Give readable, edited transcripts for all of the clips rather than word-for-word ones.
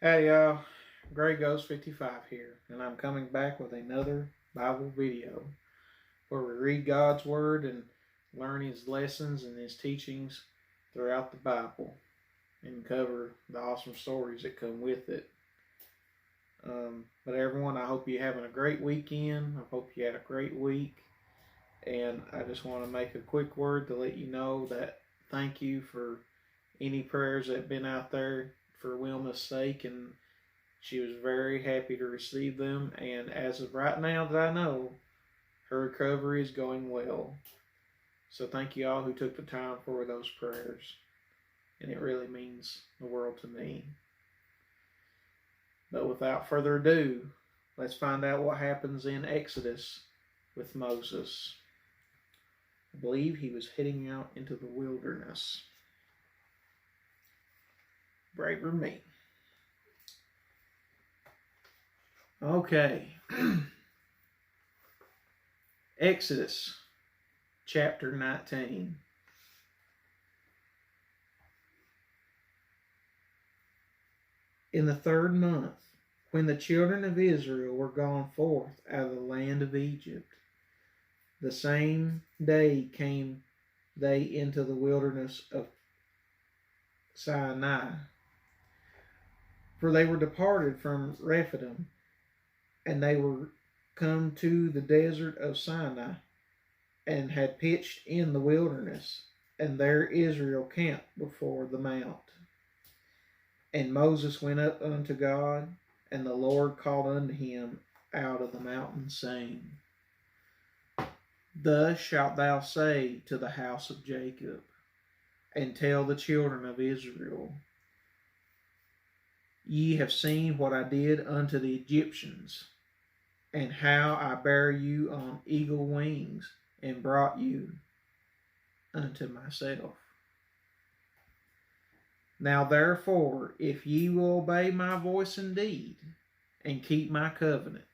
Hey y'all, Gray Ghost 55 here, and I'm coming back with another Bible video where we read God's Word and learn His lessons and His teachings throughout the Bible and cover the awesome stories that come with it. But everyone, I hope you're having a great weekend. I hope you had a great week. And I just want to make a quick word to let you know that thank you for any prayers that have been out there for Wilma's sake, and she was very happy to receive them. And as of right now that I know, her recovery is going well. So thank you all who took the time for those prayers. And it really means the world to me. But without further ado, let's find out what happens in Exodus with Moses. I believe he was heading out into the wilderness. Braver me. Okay. Exodus chapter 19. In the 3rd month, when the children of Israel were gone forth out of the land of Egypt, the same day came they into the wilderness of Sinai. For they were departed from Rephidim, and they were come to the desert of Sinai, and had pitched in the wilderness, and there Israel camped before the mount. And Moses went up unto God, and the Lord called unto him out of the mountain, saying, Thus shalt thou say to the house of Jacob, and tell the children of Israel, Ye have seen what I did unto the Egyptians, and how I bare you on eagle wings, and brought you unto myself. Now therefore, if ye will obey my voice indeed, and keep my covenant,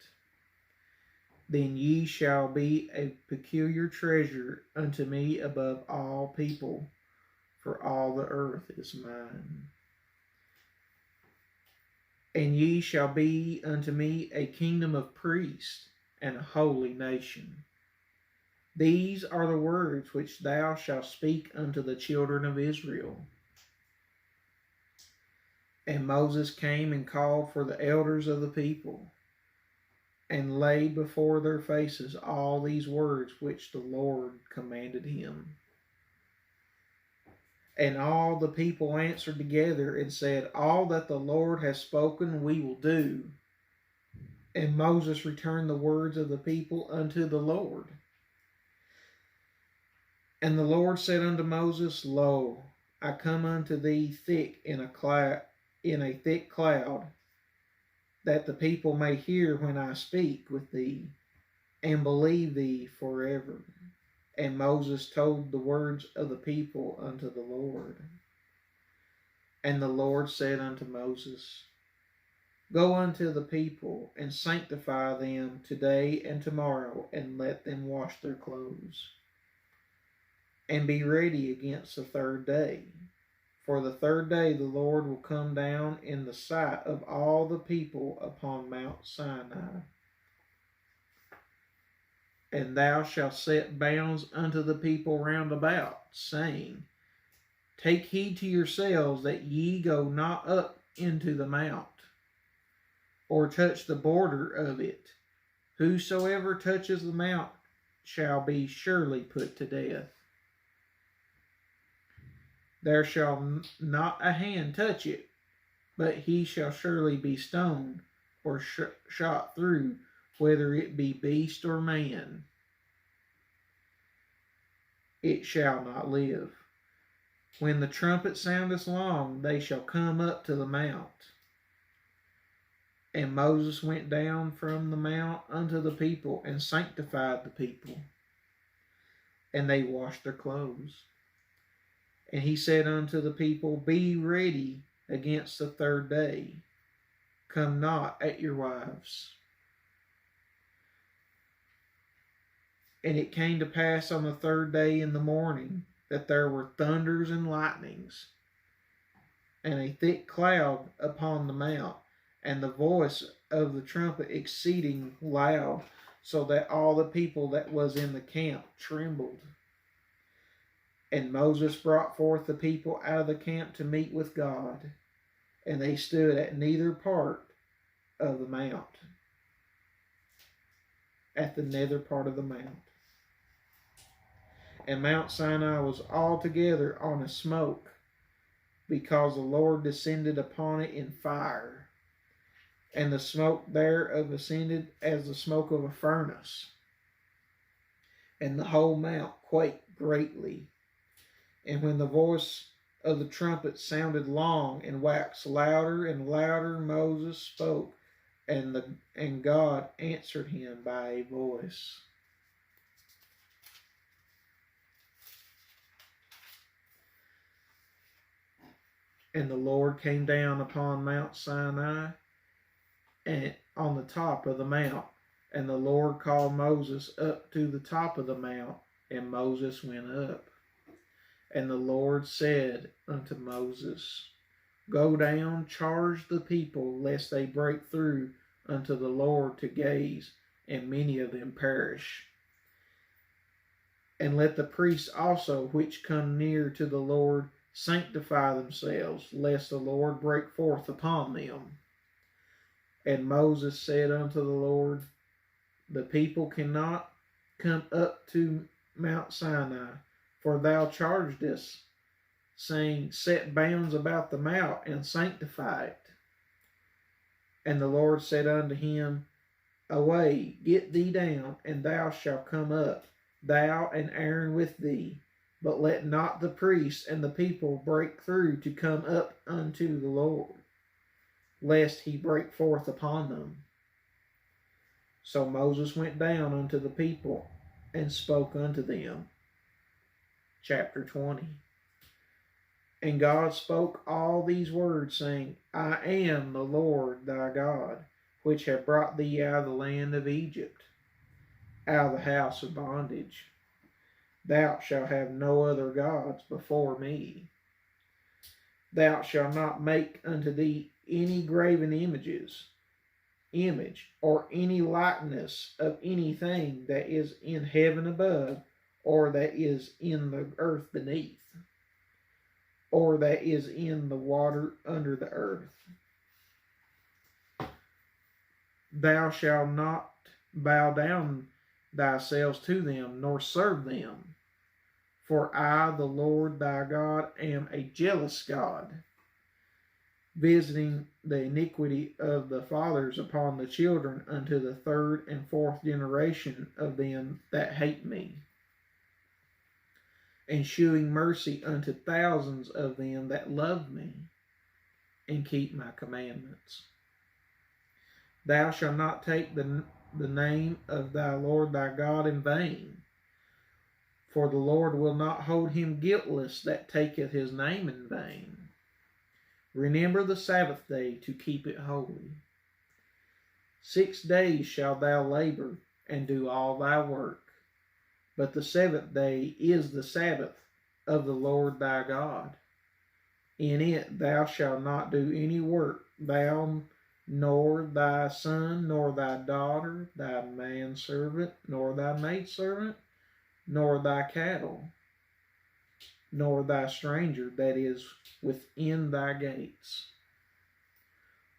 then ye shall be a peculiar treasure unto me above all people, for all the earth is mine. And ye shall be unto me a kingdom of priests, and a holy nation. These are the words which thou shalt speak unto the children of Israel. And Moses came and called for the elders of the people, and laid before their faces all these words which the Lord commanded him. And all the people answered together and said, All that the Lord has spoken we will do. And Moses returned the words of the people unto the Lord. And the Lord said unto Moses, Lo, I come unto thee thick in a thick cloud, that the people may hear when I speak with thee, and believe thee forever. And Moses told the words of the people unto the Lord. And the Lord said unto Moses, Go unto the people, and sanctify them today and tomorrow, and let them wash their clothes, and be ready against the 3rd day. For the 3rd day the Lord will come down in the sight of all the people upon Mount Sinai. And thou shalt set bounds unto the people round about, saying, Take heed to yourselves that ye go not up into the mount, or touch the border of it. Whosoever touches the mount shall be surely put to death. There shall not a hand touch it, but he shall surely be stoned, or shot through, whether it be beast or man. It shall not live. When the trumpet soundeth long, they shall come up to the mount. And Moses went down from the mount unto the people, and sanctified the people. And they washed their clothes. And he said unto the people, Be ready against the 3rd day. Come not at your wives. And it came to pass on the 3rd day in the morning, that there were thunders and lightnings, and a thick cloud upon the mount, and the voice of the trumpet exceeding loud, so that all the people that was in the camp trembled. And Moses brought forth the people out of the camp to meet with God, and they stood at neither part of the mount, at the nether part of the mount. And Mount Sinai was altogether on a smoke, because the Lord descended upon it in fire, and the smoke thereof ascended as the smoke of a furnace, and the whole mount quaked greatly. And when the voice of the trumpet sounded long and waxed louder and louder, Moses spoke, and God answered him by a voice. And the Lord came down upon Mount Sinai and on the top of the mount. And the Lord called Moses up to the top of the mount, and Moses went up. And the Lord said unto Moses, Go down, charge the people, lest they break through unto the Lord to gaze, and many of them perish. And let the priests also which come near to the Lord sanctify themselves, lest the Lord break forth upon them. And Moses said unto the Lord, The people cannot come up to Mount Sinai, for thou chargedest, saying, Set bounds about the mount, and sanctify it. And the Lord said unto him, Away, get thee down, and thou shalt come up, thou and Aaron with thee. But let not the priests and the people break through to come up unto the Lord, lest he break forth upon them. So Moses went down unto the people, and spoke unto them. Chapter 20. And God spoke all these words, saying, I am the Lord thy God, which have brought thee out of the land of Egypt, out of the house of bondage. Thou shalt have no other gods before me. Thou shalt not make unto thee any graven image, or any likeness of anything that is in heaven above, or that is in the earth beneath, or that is in the water under the earth. Thou shalt not bow down thyself to them, nor serve them. For I, the Lord thy God, am a jealous God, visiting the iniquity of the fathers upon the children unto the third and fourth generation of them that hate me, and shewing mercy unto thousands of them that love me, and keep my commandments. Thou shalt not take the name of thy Lord thy God in vain, for the Lord will not hold him guiltless that taketh his name in vain. Remember the Sabbath day to keep it holy. 6 days shalt thou labor, and do all thy work. But the seventh day is the Sabbath of the Lord thy God. In it thou shalt not do any work, thou, nor thy son, nor thy daughter, thy manservant, nor thy maidservant, nor thy cattle, nor thy stranger that is within thy gates.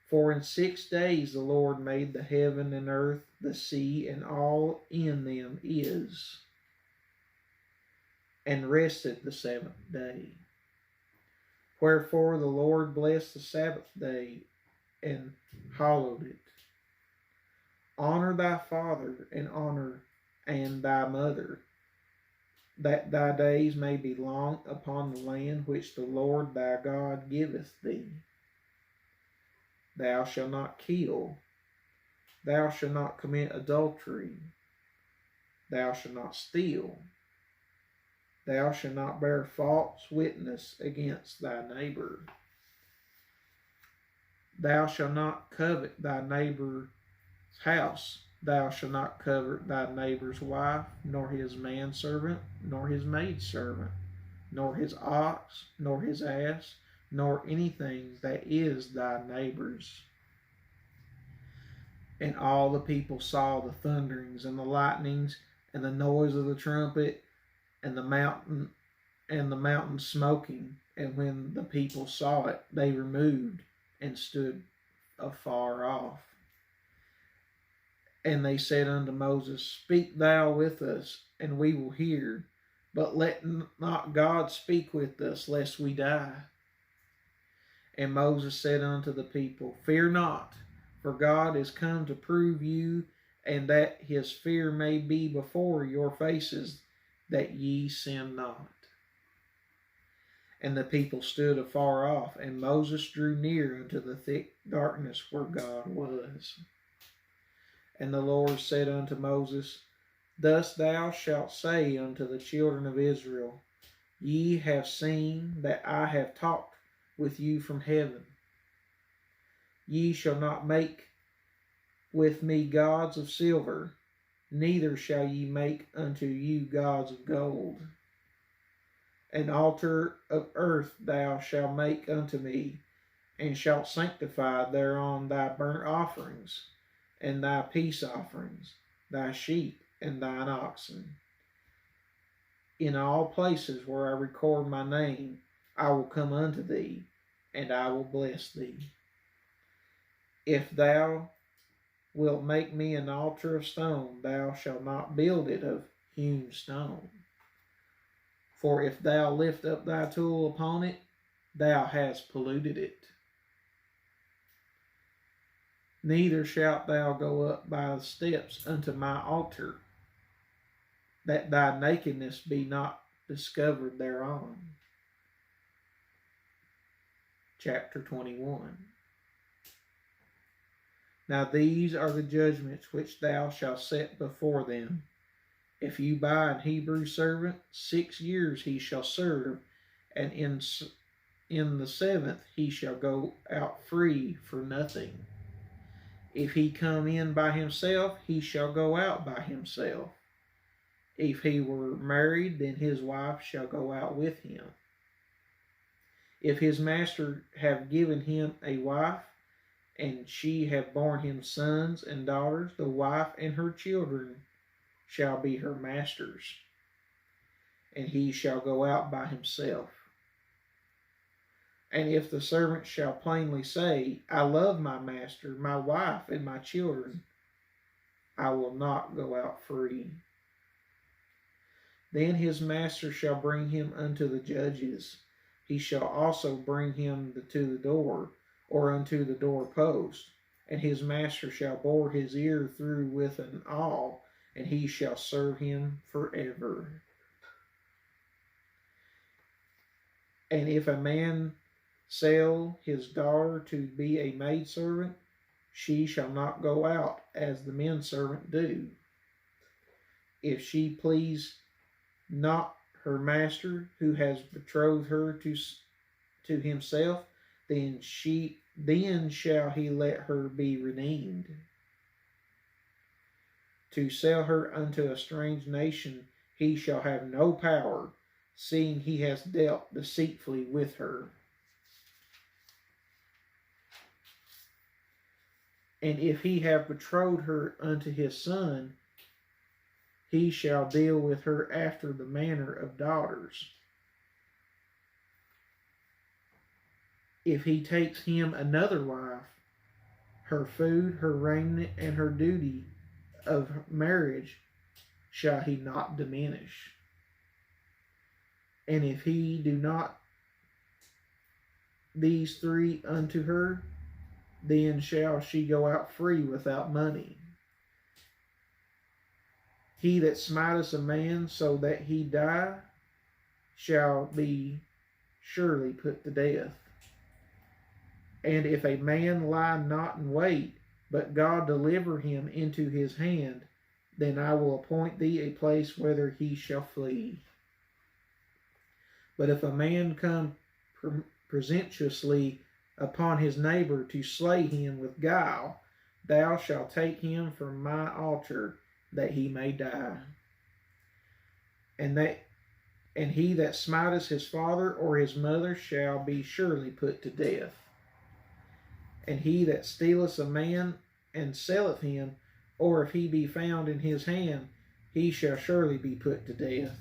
For in 6 days the Lord made the heaven and earth, the sea, and all in them is, and rested the seventh day. Wherefore the Lord blessed the Sabbath day, and hallowed it. Honor thy father and thy mother, that thy days may be long upon the land which the Lord thy God giveth thee. Thou shalt not kill. Thou shalt not commit adultery. Thou shalt not steal. Thou shalt not bear false witness against thy neighbor. Thou shalt not covet thy neighbor's house. Thou shalt not covet thy neighbor's wife, nor his manservant, nor his maidservant, nor his ox, nor his ass, nor anything that is thy neighbor's. And all the people saw the thunderings and the lightnings and the noise of the trumpet and the mountain smoking. And when the people saw it, they removed and stood afar off. And they said unto Moses, Speak thou with us, and we will hear. But let not God speak with us, lest we die. And Moses said unto the people, Fear not, for God is come to prove you, and that his fear may be before your faces, that ye sin not. And the people stood afar off, and Moses drew near unto the thick darkness where God was. And the Lord said unto Moses, Thus thou shalt say unto the children of Israel, Ye have seen that I have talked with you from heaven. Ye shall not make with me gods of silver, neither shall ye make unto you gods of gold. An altar of earth thou shalt make unto me, and shalt sanctify thereon thy burnt offerings, and thy peace offerings, thy sheep, and thine oxen. In all places where I record my name, I will come unto thee, and I will bless thee. If thou wilt make me an altar of stone, thou shalt not build it of hewn stone. For if thou lift up thy tool upon it, thou hast polluted it. Neither shalt thou go up by the steps unto my altar, that thy nakedness be not discovered thereon. Chapter 21. Now these are the judgments which thou shalt set before them. If you buy an Hebrew servant, 6 years he shall serve, and in the 7th he shall go out free for nothing. If he come in by himself, he shall go out by himself. If he were married, then his wife shall go out with him. If his master have given him a wife, and she have borne him sons and daughters, the wife and her children shall be her master's, and he shall go out by himself. And if the servant shall plainly say, I love my master, my wife, and my children, I will not go out free. Then his master shall bring him unto the judges. He shall also bring him to the door, or unto the doorpost, and his master shall bore his ear through with an awl, and he shall serve him forever. And if a man sell his daughter to be a maidservant, she shall not go out as the men servant do. If she please not her master, who has betrothed her to himself, then shall he let her be redeemed. To sell her unto a strange nation he shall have no power, seeing he has dealt deceitfully with her. And if he have betrothed her unto his son, he shall deal with her after the manner of daughters. If he takes him another wife, her food, her raiment, and her duty of marriage shall he not diminish. And if he do not these 3 unto her, then shall she go out free without money. He that smiteth a man so that he die shall be surely put to death. And if a man lie not in wait, but God deliver him into his hand, then I will appoint thee a place whither he shall flee. But if a man come presumptuously upon his neighbor to slay him with guile, thou shalt take him from my altar, that he may die. And And he that smiteth his father or his mother shall be surely put to death. And he that stealeth a man and selleth him, or if he be found in his hand, he shall surely be put to death.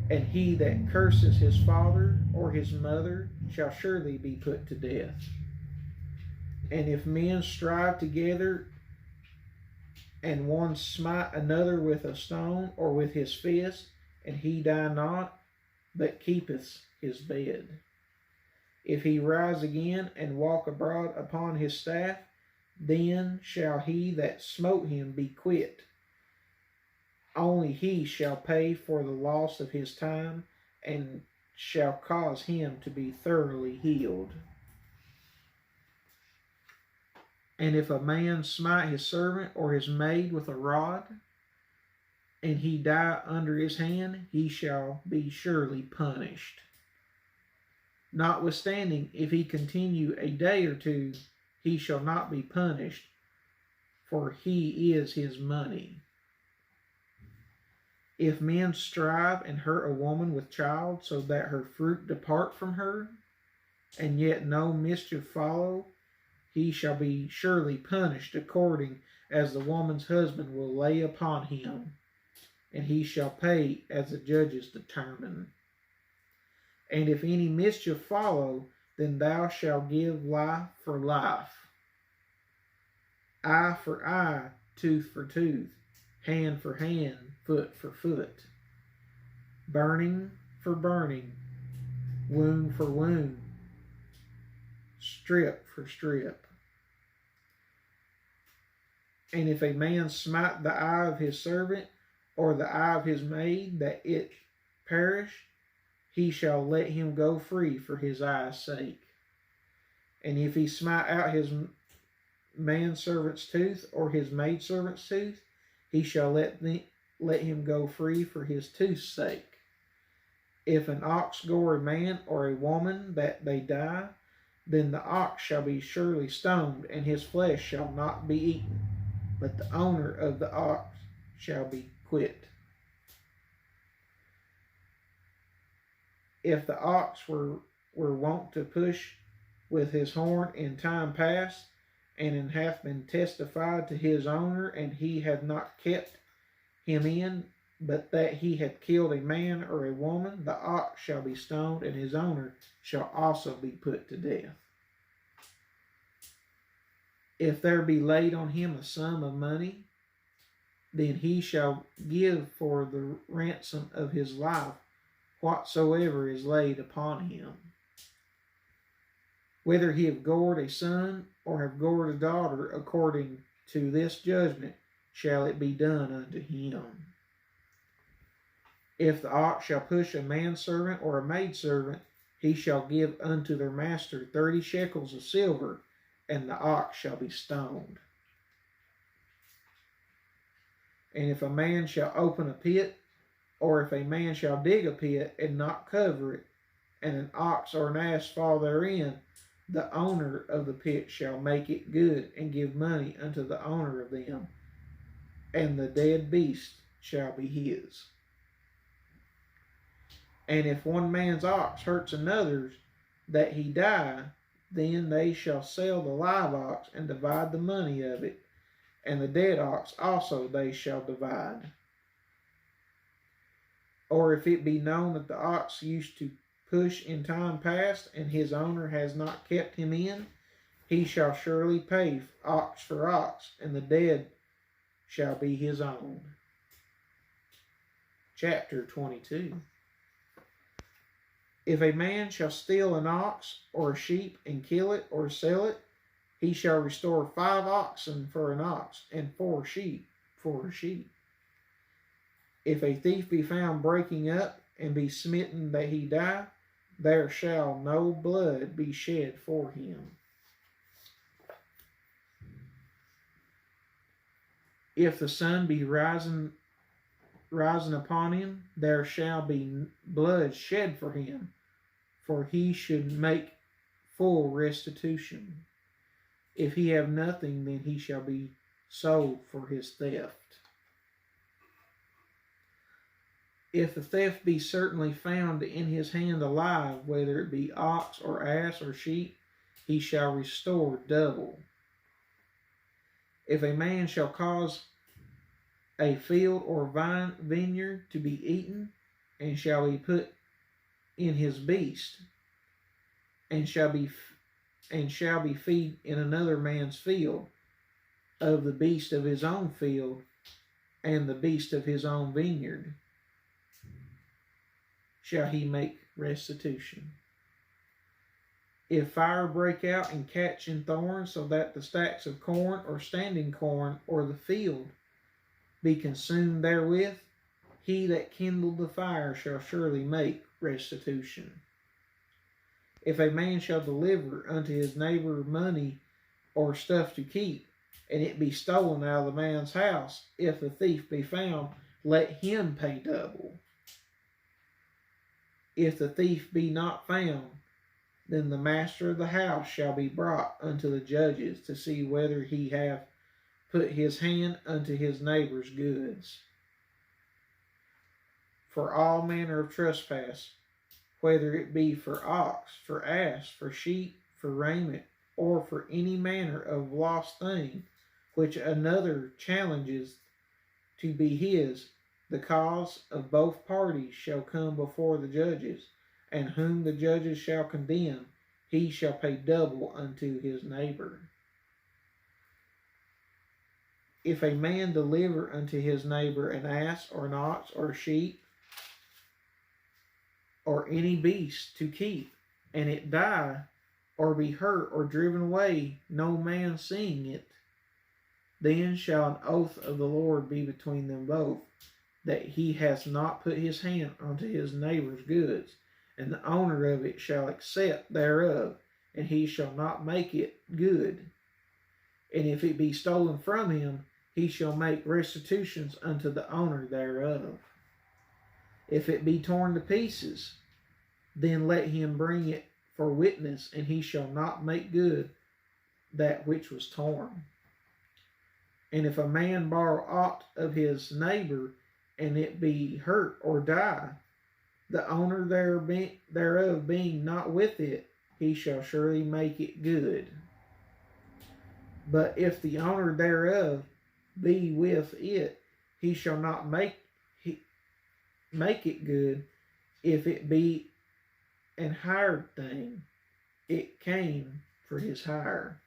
And he that curses his father or his mother shall surely be put to death. And if men strive together, and one smite another with a stone or with his fist, and he die not, but keepeth his bed, if he rise again and walk abroad upon his staff, then shall he that smote him be quit. Only he shall pay for the loss of his time, and shall cause him to be thoroughly healed. And if a man smite his servant or his maid with a rod, and he die under his hand, he shall be surely punished. Notwithstanding, if he continue a day or two, he shall not be punished, for he is his money. If men strive and hurt a woman with child, so that her fruit depart from her, and yet no mischief follow, he shall be surely punished according as the woman's husband will lay upon him, and he shall pay as the judges determine. And if any mischief follow, then thou shalt give life for life, eye for eye, tooth for tooth, hand for hand, foot for foot, burning for burning, wound for wound, strip for strip. And if a man smite the eye of his servant or the eye of his maid, that it perish, he shall let him go free for his eye's sake. And if he smite out his manservant's tooth or his maidservant's tooth, he shall let him go free for his tooth's sake. If an ox gore a man or a woman that they die, then the ox shall be surely stoned, and his flesh shall not be eaten, but the owner of the ox shall be quit. If the ox were wont to push with his horn in time past, and it hath been testified to his owner, and he hath not kept him in, but that he hath killed a man or a woman, the ox shall be stoned, and his owner shall also be put to death. If there be laid on him a sum of money, then he shall give for the ransom of his life whatsoever is laid upon him. Whether he have gored a son or have gored a daughter, according to this judgment shall it be done unto him. If the ox shall push a manservant or a maidservant, he shall give unto their master 30 shekels of silver, and the ox shall be stoned. And if a man shall open a pit, or if a man shall dig a pit and not cover it, and an ox or an ass fall therein, the owner of the pit shall make it good, and give money unto the owner of them, and the dead beast shall be his. And if one man's ox hurts another's, that he die, then they shall sell the live ox and divide the money of it, and the dead ox also they shall divide. Or if it be known that the ox used to push in time past, and his owner has not kept him in, he shall surely pay ox for ox, and the dead shall be his own. Chapter 22. If a man shall steal an ox or a sheep and kill it or sell it, he shall restore 5 oxen for an ox, and 4 sheep for a sheep. If a thief be found breaking up, and be smitten that he die, there shall no blood be shed for him. If the sun be rising upon him, there shall be blood shed for him, for he should make full restitution. If he have nothing, then he shall be sold for his theft. If the theft be certainly found in his hand alive, whether it be ox or ass or sheep, he shall restore double. If a man shall cause a field or vineyard to be eaten, and shall be put in his beast, and shall be feed in another man's field, of the beast of his own field, and the beast of his own vineyard, shall he make restitution. If fire break out and catch in thorns, so that the stacks of corn or standing corn or the field be consumed therewith, he that kindled the fire shall surely make restitution. If a man shall deliver unto his neighbor money or stuff to keep, and it be stolen out of the man's house, if the thief be found, let him pay double. If the thief be not found, then the master of the house shall be brought unto the judges to see whether he have put his hand unto his neighbor's goods. For all manner of trespass, whether it be for ox, for ass, for sheep, for raiment, or for any manner of lost thing, which another challenges to be his, the cause of both parties shall come before the judges, and whom the judges shall condemn, he shall pay double unto his neighbor. If a man deliver unto his neighbor an ass or an ox or a sheep, or any beast to keep, and it die, or be hurt or driven away, no man seeing it, then shall an oath of the Lord be between them both, that he has not put his hand unto his neighbor's goods, and the owner of it shall accept thereof, and he shall not make it good. And if it be stolen from him, he shall make restitutions unto the owner thereof. If it be torn to pieces, then let him bring it for witness, and he shall not make good that which was torn. And if a man borrow aught of his neighbor, and it be hurt or die, the owner thereof being not with it, he shall surely make it good. But if the owner thereof be with it, he shall not make it good. If it be an hired thing, it came for his hire.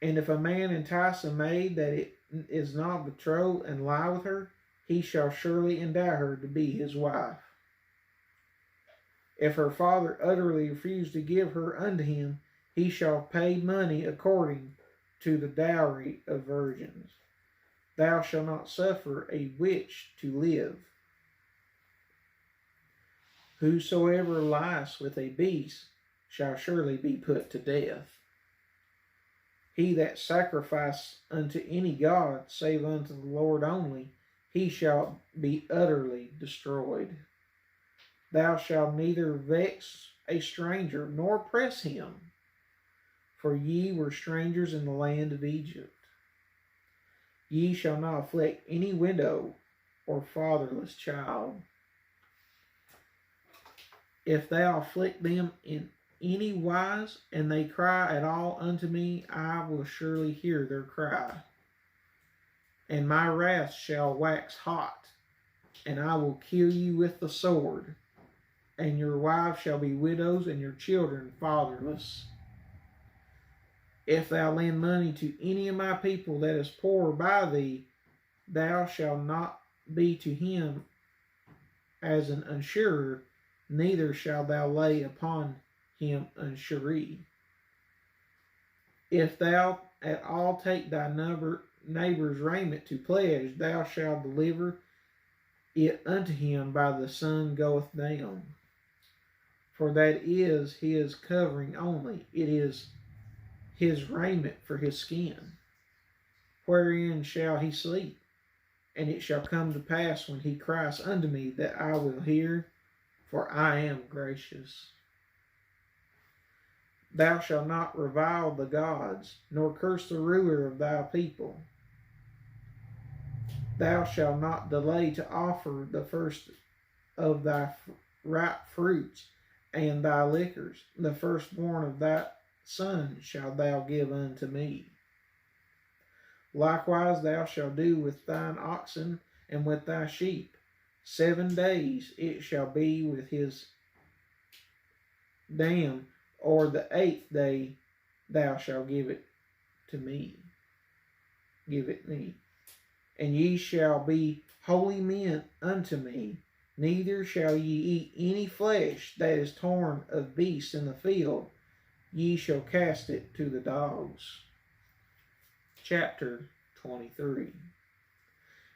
And if a man entice a maid that it is not betrothed, and lie with her, he shall surely endow her to be his wife. If her father utterly refuse to give her unto him, he shall pay money according to the dowry of virgins. Thou shalt not suffer a witch to live. Whosoever lies with a beast shall surely be put to death. He that sacrifice unto any god, save unto the Lord only, he shall be utterly destroyed. Thou shalt neither vex a stranger, nor oppress him, for ye were strangers in the land of Egypt. Ye shall not afflict any widow or fatherless child. If thou afflict them in any wise, and they cry at all unto me, I will surely hear their cry. And my wrath shall wax hot, and I will kill you with the sword, and your wives shall be widows, and your children fatherless. If thou lend money to any of my people that is poor by thee, thou shalt not be to him as an unsurer, neither shalt thou lay upon him unsurety. If thou at all take thy neighbor's raiment to pledge, thou shalt deliver it unto him by the sun goeth down. For that is his covering only, it is his raiment for his skin. Wherein shall he sleep? And it shall come to pass when he cries unto me that I will hear, for I am gracious. Thou shalt not revile the gods, nor curse the ruler of thy people. Thou shalt not delay to offer the first of thy ripe fruits and thy liquors. The firstborn of thy son shalt thou give unto me. Likewise thou shalt do with thine oxen and with thy sheep. 7 days it shall be with his dam, or the 8th day thou shalt give it to me. Give it me. And ye shall be holy men unto me. Neither shall ye eat any flesh that is torn of beasts in the field. Ye shall cast it to the dogs. Chapter 23.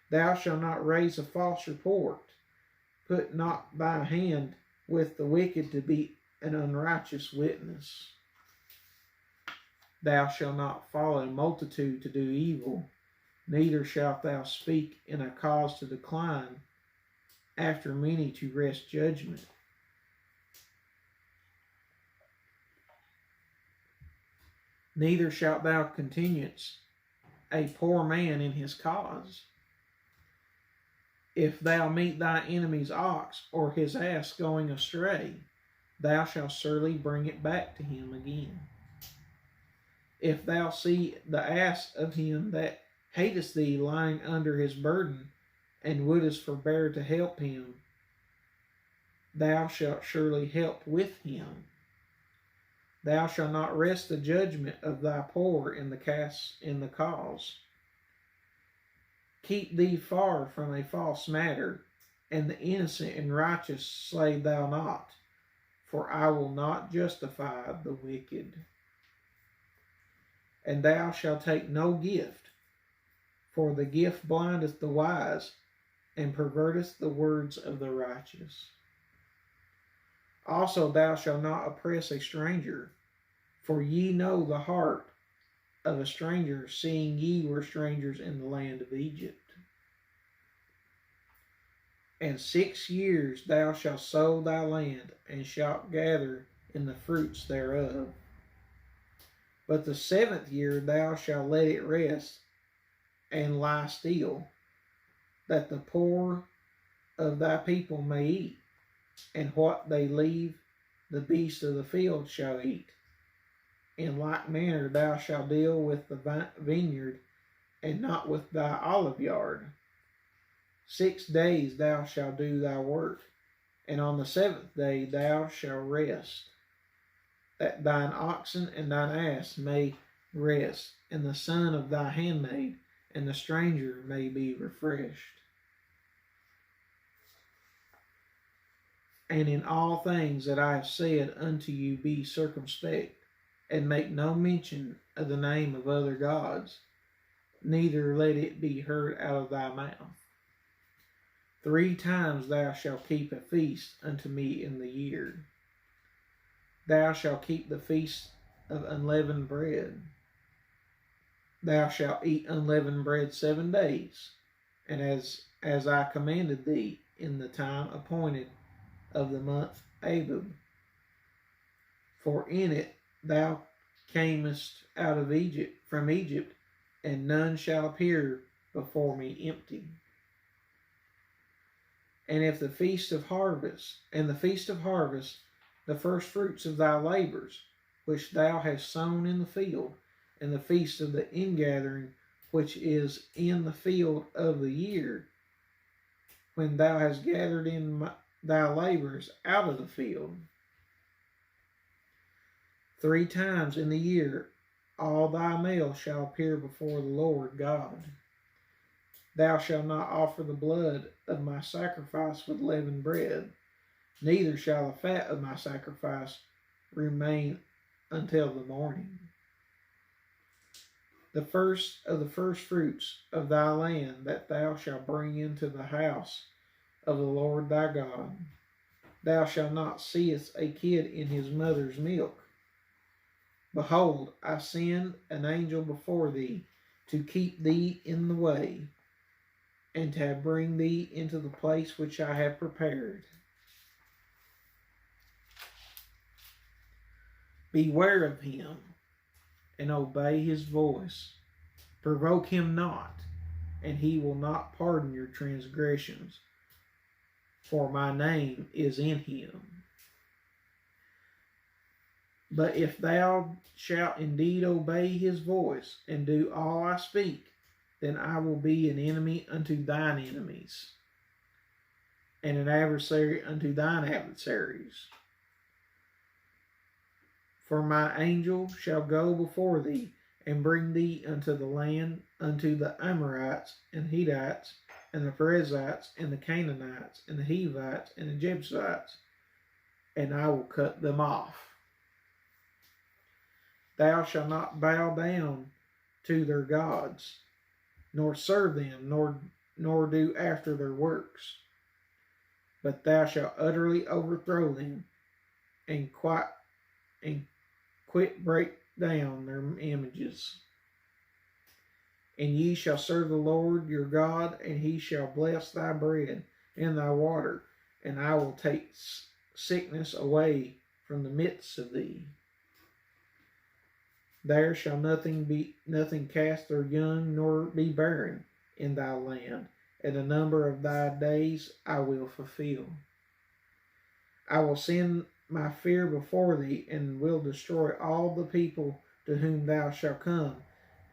Thou shalt not raise a false report. Put not thy hand with the wicked to be an unrighteous witness. Thou shalt not follow a multitude to do evil. Neither shalt thou speak in a cause to decline, after many to wrest judgment. Neither shalt thou countenance a poor man in his cause. If thou meet thy enemy's ox or his ass going astray, thou shalt surely bring it back to him again. If thou see the ass of him that hateth thee lying under his burden, and wouldest forbear to help him, thou shalt surely help with him. Thou shalt not wrest the judgment of thy poor in the cause. Keep thee far from a false matter, and the innocent and righteous slay thou not, for I will not justify the wicked. And thou shalt take no gift, for the gift blindeth the wise, and perverteth the words of the righteous. Also thou shalt not oppress a stranger, for ye know the heart of a stranger, seeing ye were strangers in the land of Egypt. And 6 years thou shalt sow thy land, and shalt gather in the fruits thereof. But the 7th year thou shalt let it rest, and lie still, that the poor of thy people may eat, and what they leave the beasts of the field shall eat. In like manner thou shalt deal with the vineyard, and not with thy olive yard. 6 days thou shalt do thy work, and on the 7th day thou shalt rest, that thine oxen and thine ass may rest, and the son of thy handmaid and the stranger may be refreshed. And in all things that I have said unto you be circumspect, and make no mention of the name of other gods, neither let it be heard out of thy mouth. 3 times thou shalt keep a feast unto me in the year. Thou shalt keep the feast of unleavened bread. Thou shalt eat unleavened bread 7 days, and as I commanded thee in the time appointed of the month Abib. For in it thou camest out of Egypt, from Egypt, and none shall appear before me empty. And if the feast of harvest, the first fruits of thy labors, which thou hast sown in the field, and the feast of the ingathering, which is in the field of the year, when thou hast gathered in thy labors out of the field. 3 times in the year all thy males shall appear before the Lord God. Thou shalt not offer the blood of my sacrifice with leavened bread, neither shall the fat of my sacrifice remain until the morning. The first of the first fruits of thy land that thou shalt bring into the house of the Lord thy God. Thou shalt not seest a kid in his mother's milk. Behold, I send an angel before thee to keep thee in the way, and to bring thee into the place which I have prepared. Beware of him, and obey his voice. Provoke him not, and he will not pardon your transgressions, for my name is in him. But if thou shalt indeed obey his voice, and do all I speak, then I will be an enemy unto thine enemies, and an adversary unto thine adversaries. For my angel shall go before thee, and bring thee unto the land, unto the Amorites, and Hittites, and the Perizzites, and the Canaanites, and the Hivites, and the Jebusites, and I will cut them off. Thou shalt not bow down to their gods, nor serve them, nor do after their works. But thou shalt utterly overthrow them, and quit break down their images. And ye shall serve the Lord your God, and he shall bless thy bread and thy water, and I will take sickness away from the midst of thee. There shall nothing cast their young, nor be barren in thy land, and the number of thy days I will fulfill. I will send my fear before thee, and will destroy all the people to whom thou shalt come,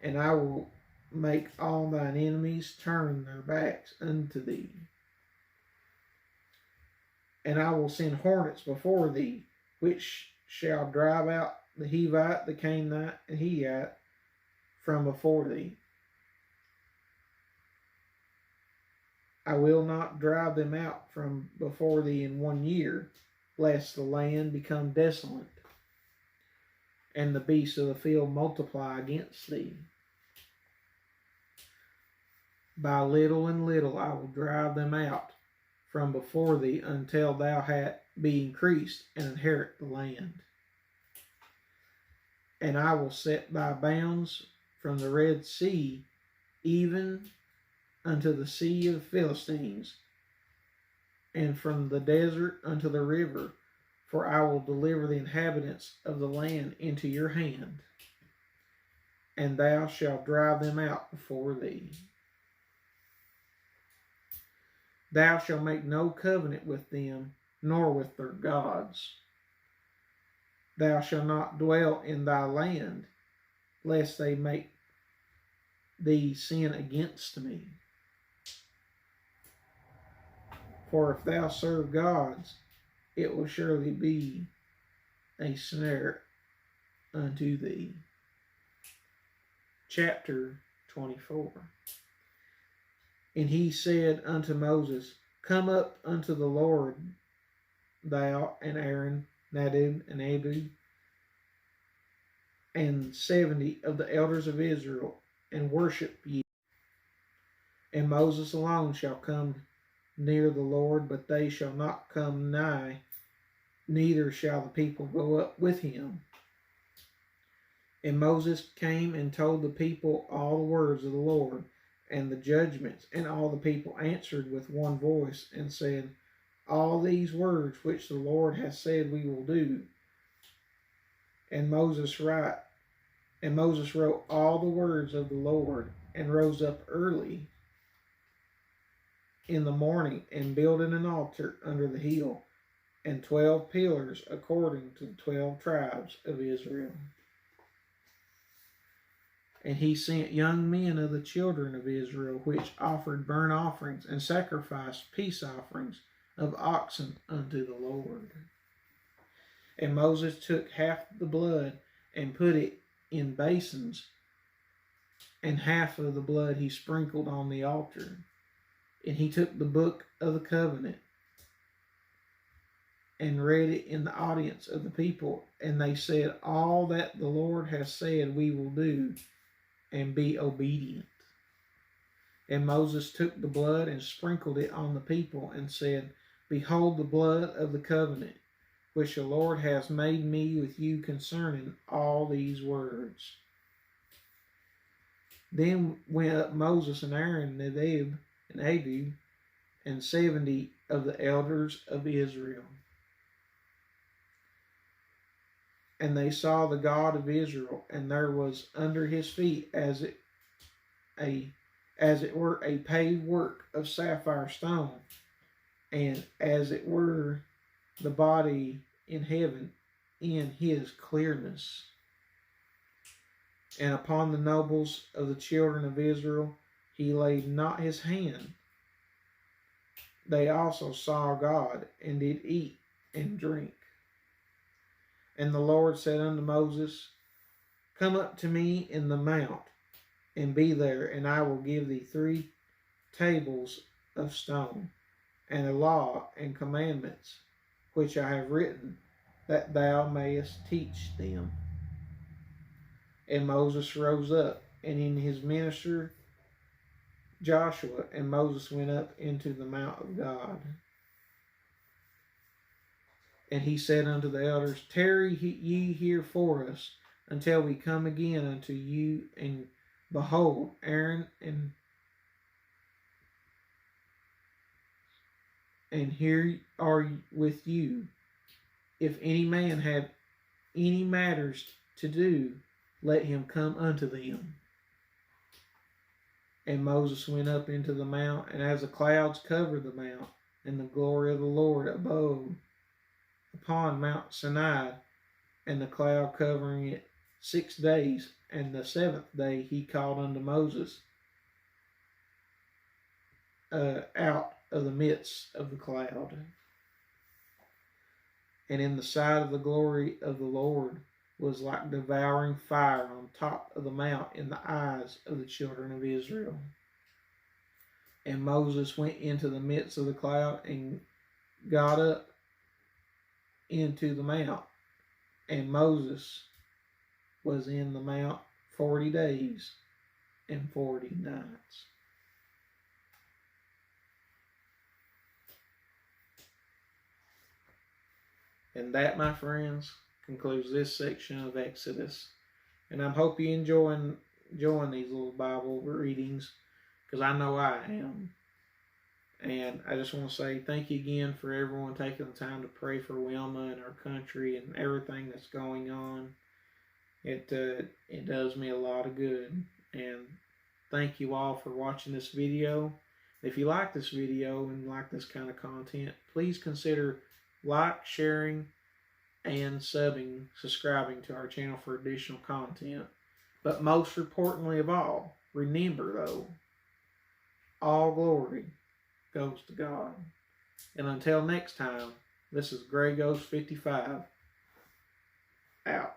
and I will make all thine enemies turn their backs unto thee. And I will send hornets before thee, which shall drive out the Hivite, the Canaanite, and Hittite from before thee. I will not drive them out from before thee in 1 year, lest the land become desolate, and the beasts of the field multiply against thee. By little and little I will drive them out from before thee, until thou be increased and inherit the land. And I will set thy bounds from the Red Sea even unto the sea of the Philistines, and from the desert unto the river, for I will deliver the inhabitants of the land into your hand, and thou shalt drive them out before thee. Thou shalt make no covenant with them, nor with their gods. Thou shalt not dwell in thy land, lest they make thee sin against me. For if thou serve gods, it will surely be a snare unto thee. Chapter 24. And he said unto Moses, Come up unto the Lord, thou and Aaron, Nadab and Abihu, and 70 of the elders of Israel, and worship ye. And Moses alone shall come near the Lord, but they shall not come nigh, neither shall the people go up with him. And Moses came and told the people all the words of the Lord, and the judgments, and all the people answered with one voice, and said, All these words which the Lord hath said we will do. And Moses wrote all the words of the Lord, and rose up early in the morning, and builded an altar under the hill, and 12 pillars according to the 12 tribes of Israel. And he sent young men of the children of Israel, which offered burnt offerings and sacrificed peace offerings of oxen unto the Lord. And Moses took half the blood and put it in basins, and half of the blood he sprinkled on the altar. And he took the book of the covenant and read it in the audience of the people. And they said, All that the Lord has said we will do, and be obedient. And Moses took the blood and sprinkled it on the people, and said, Behold the blood of the covenant, which the Lord has made me with you concerning all these words. Then went up Moses and Aaron, Nadab and Abihu, and 70 of the elders of Israel. And they saw the God of Israel, and there was under his feet as a as it were a paved work of sapphire stone, and as it were the body in heaven in his clearness. And upon the nobles of the children of Israel he laid not his hand. They also saw God, and did eat and drink. And the Lord said unto Moses, Come up to me in the mount, and be there, and I will give thee 3 tables of stone, and a law and commandments, which I have written, that thou mayest teach them. And Moses rose up, and in his minister Joshua and Moses went up into the mount of God. And he said unto the elders, Tarry ye here for us, until we come again unto you. And behold, Aaron and here are with you. If any man have any matters to do, let him come unto them. And Moses went up into the mount, and as the clouds covered the mount, and the glory of the Lord abode upon Mount Sinai, and the cloud covering it 6 days, and the 7th day he called unto Moses out of the midst of the cloud. And in the sight of the glory of the Lord was like devouring fire on top of the mount in the eyes of the children of Israel. And Moses went into the midst of the cloud and got up into the mount. And Moses was in the mount 40 days and 40 nights. And that, my friends, concludes this section of Exodus. And I hope you enjoying these little Bible readings, because I know I am. And I just want to say thank you again for everyone taking the time to pray for Wilma and our country and everything that's going on. It does me a lot of good. And thank you all for watching this video. If you like this video and like this kind of content, please consider sharing, and subscribing to our channel for additional content. But most importantly of all, remember though, all glory goes to God. And until next time, this is Grey Ghost 55 out.